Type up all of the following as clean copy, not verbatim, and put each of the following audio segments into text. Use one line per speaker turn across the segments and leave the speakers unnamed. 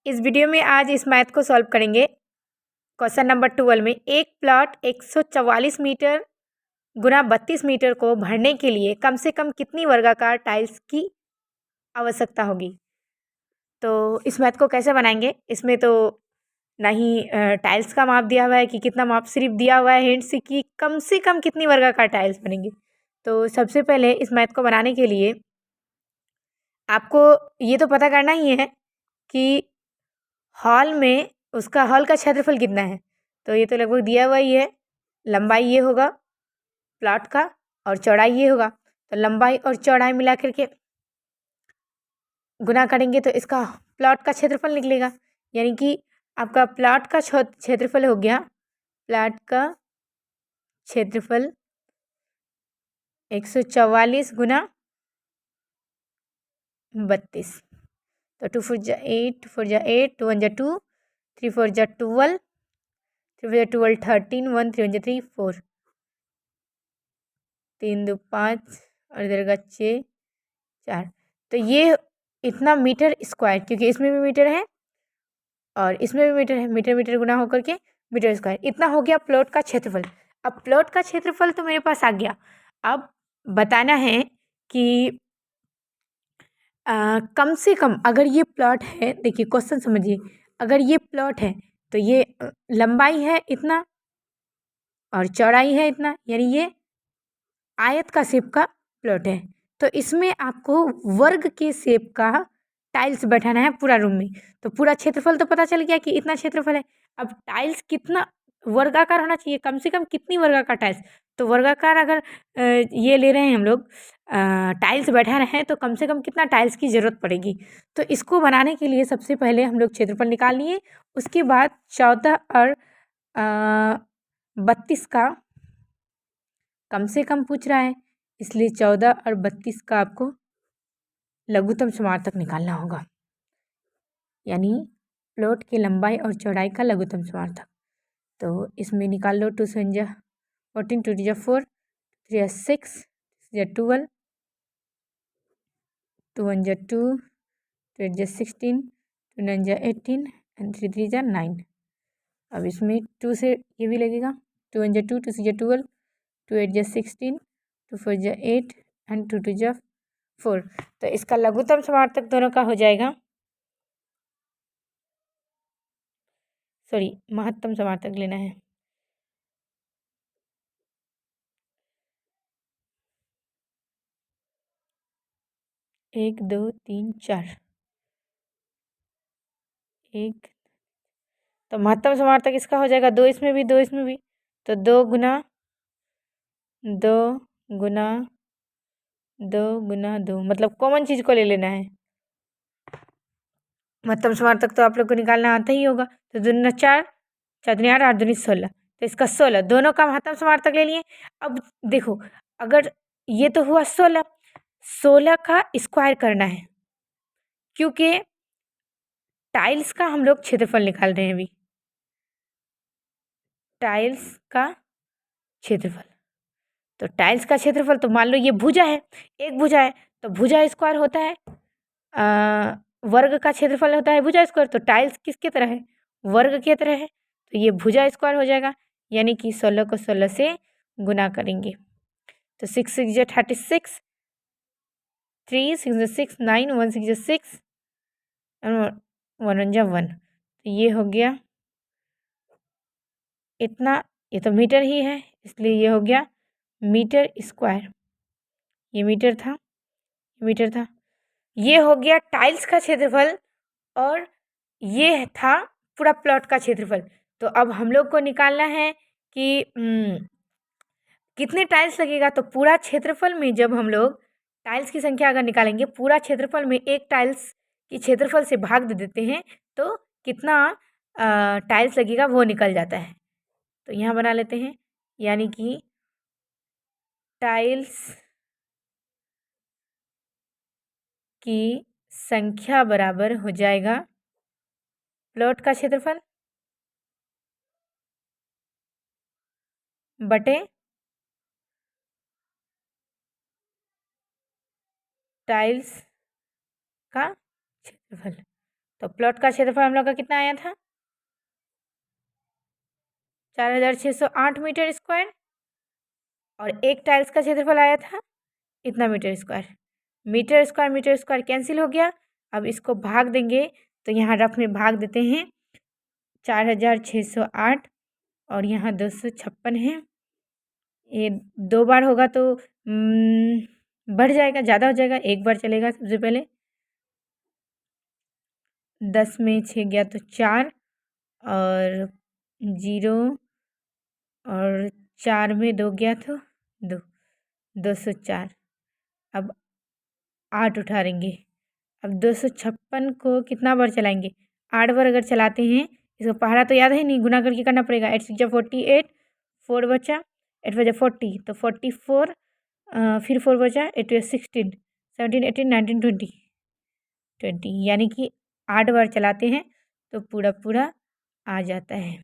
इस वीडियो में आज इस मैथ को सॉल्व करेंगे। क्वेश्चन नंबर 12 में एक प्लॉट 144 मीटर गुना 32 मीटर को भरने के लिए कम से कम कितनी वर्गाकार टाइल्स की आवश्यकता होगी। तो इस मैथ को कैसे बनाएंगे, इसमें तो ना ही टाइल्स का माप दिया हुआ है कि कितना माप, सिर्फ दिया हुआ है हिंट से कम कितनी वर्गाकार टाइल्स बनेंगी। तो सबसे पहले इस मैथ को बनाने के लिए आपको ये तो पता करना ही है कि हॉल में उसका हॉल का क्षेत्रफल कितना है। तो ये तो लगभग दिया हुआ ही है। लंबाई ये होगा प्लॉट का और चौड़ाई ये होगा। तो लंबाई और चौड़ाई मिला करके गुना करेंगे तो इसका प्लॉट का क्षेत्रफल निकलेगा। यानी कि आपका प्लॉट का क्षेत्रफल हो गया, प्लॉट का क्षेत्रफल 144 गुना 32। तो 2 4 जा 8, 4 जा 8, 2 1 जा 2, 3 4 जा 12, 3 4 जा 12 13, 1 3 1 जा 3 4, 3 2 5 और इधर का 6 4। तो ये इतना मीटर स्क्वायर, क्योंकि इसमें भी मीटर है और इसमें भी मीटर है, मीटर मीटर गुना होकर के मीटर स्क्वायर, इतना हो गया प्लॉट का क्षेत्रफल। अब प्लॉट का क्षेत्रफल तो मेरे पास आ गया। अब बताना है कि कम से कम अगर ये प्लॉट है, देखिए क्वेश्चन समझिए, अगर ये प्लॉट है तो ये लंबाई है इतना और चौड़ाई है इतना, यानी ये आयत का शेप का प्लॉट है। तो इसमें आपको वर्ग के शेप का टाइल्स बैठाना है पूरा रूम में। तो पूरा क्षेत्रफल तो पता चल गया कि इतना क्षेत्रफल है। अब टाइल्स कितना वर्गाकार होना चाहिए, कम से कम कितनी वर्गाकार टाइल्स। तो वर्गाकार अगर ये ले रहे हैं हम लोग, टाइल्स बैठा रहे हैं, तो कम से कम कितना टाइल्स की ज़रूरत पड़ेगी। तो इसको बनाने के लिए सबसे पहले हम लोग क्षेत्रफल निकाल लिए। उसके बाद 14 और 32 का कम से कम पूछ रहा है, इसलिए 14 और 32 का आपको लघुत्तम समार्थक निकालना होगा, यानी प्लॉट की लंबाई और चौड़ाई का लघुत्तम समार्थक। तो इसमें निकाल लो। 2 7 जा 14, 2 जा 4, 3 जा 6, 6 जा 12, 2 1 जा 2, 2 8 जा 16, 2 9 जा 18 एंड 3 3 जा 9। अब इसमें 2 से ये भी लगेगा। 2 1 जा 2, 2 6 जा 12, 2 8 जा 16, 2 4 जा 8 एंड 2 2 जा 4। तो इसका लघुत्तम समार्थक दोनों का हो जाएगा, सॉरी महत्तम समार्थक लेना है। एक 2 3 4 एक, तो महत्तम समार्थक इसका हो जाएगा 2 इसमें भी 2 इसमें भी। तो 2 गुना 2 गुना 2 गुना 2, मतलब कॉमन चीज़ को ले लेना है। महत्तम समार्थक तो आप लोग को निकालना आता ही होगा। तो 2 दूनी 4, 4 दूनी 8, 8 दूनी 16, तो इसका 16, दोनों का महत्तम समार्थक ले लिए। अब देखो, अगर ये तो हुआ 16, 16 का स्क्वायर करना है, क्योंकि टाइल्स का हम लोग क्षेत्रफल निकाल रहे हैं अभी। टाइल्स का क्षेत्रफल, तो टाइल्स का क्षेत्रफल, तो मान लो ये भुजा है, एक भुजा है, तो भुजा स्क्वायर होता है, वर्ग का क्षेत्रफल होता है भुजा स्क्वायर। तो टाइल्स किसके तरह है, वर्ग की तरह है, तो ये भुजा स्क्वायर हो जाएगा। यानी कि 16 को 16 से गुना करेंगे तो 6 6 जा 36, 3 6 जा 6 9, 1 6 जा 6 1 1 जा 1। तो ये हो गया इतना, ये तो मीटर ही है इसलिए ये हो गया मीटर स्क्वायर। ये मीटर था, मीटर था। ये हो गया टाइल्स का क्षेत्रफल और ये था पूरा प्लॉट का क्षेत्रफल। तो अब हम लोग को निकालना है कि कितने टाइल्स लगेगा। तो पूरा क्षेत्रफल में जब हम लोग टाइल्स की संख्या अगर निकालेंगे, पूरा क्षेत्रफल में एक टाइल्स की क्षेत्रफल से भाग दे देते हैं तो कितना टाइल्स लगेगा वो निकल जाता है। तो यहाँ बना लेते हैं, यानी कि टाइल्स की संख्या बराबर हो जाएगा प्लॉट का क्षेत्रफल बटे टाइल्स का क्षेत्रफल। तो प्लॉट का क्षेत्रफल हम लोग का कितना आया था? 4608 मीटर स्क्वायर। और एक टाइल्स का क्षेत्रफल आया था इतना metre square. Metre square cancel हो गया। अब इसको भाग देंगे तो यहाँ रफ में भाग देते हैं। 4608 और यहाँ 256 है। ये 2 बार होगा तो बढ़ जाएगा, ज़्यादा हो जाएगा। एक बार चलेगा सबसे पहले। 10 में 6 गया तो 4 और 0 और 4 में 2 गया तो 2, 204। अब 8 उठाएंगे। अब 256 को कितना बार चलाएंगे? 8 बार अगर चलाते हैं, इसका पहाड़ा तो याद है नहीं, गुना करके करना पड़ेगा। 8 6 48, 4 बचा, 8 बचा 40 तो 44, फिर 4 बचा, 8 16, 17 18 19 20, यानी कि 8 बार चलाते हैं तो पूरा पूरा आ जाता है।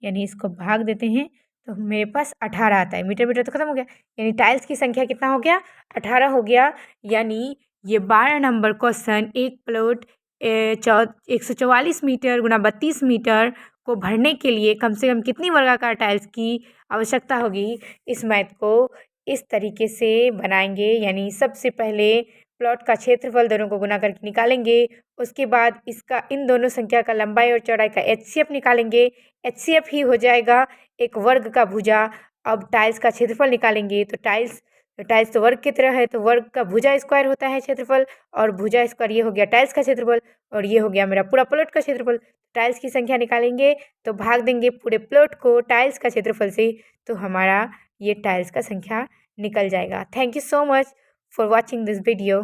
यानी इसको भाग देते हैं तो मेरे पास 18 आता है। मीटर तो खत्म हो गया, यानी टाइल्स की संख्या कितना हो गया? 18 हो गया। यानी ये 12 नंबर क्वेश्चन एक प्लॉट 144 मीटर गुना 32 मीटर को भरने के लिए कम से कम कितनी वर्गाकार टाइल्स की आवश्यकता होगी, इस मैथ को इस तरीके से बनाएंगे। यानी सबसे पहले प्लॉट का क्षेत्रफल दोनों को गुना करके निकालेंगे। उसके बाद इसका इन दोनों संख्या का लंबाई और चौड़ाई का HCF निकालेंगे। HCF ही हो जाएगा एक वर्ग का भुजा। अब टाइल्स का क्षेत्रफल निकालेंगे तो टाइल्स तो वर्ग की तरह है, तो वर्ग का भुजा स्क्वायर होता है क्षेत्रफल, और भुजा स्क्वायर ये हो गया टाइल्स का क्षेत्रफल, और ये हो गया मेरा पूरा प्लॉट का क्षेत्रफल। टाइल्स की संख्या निकालेंगे तो भाग देंगे पूरे प्लॉट को टाइल्स का क्षेत्रफल से, तो हमारा ये टाइल्स का संख्या निकल जाएगा। Thank you so much for watching this video.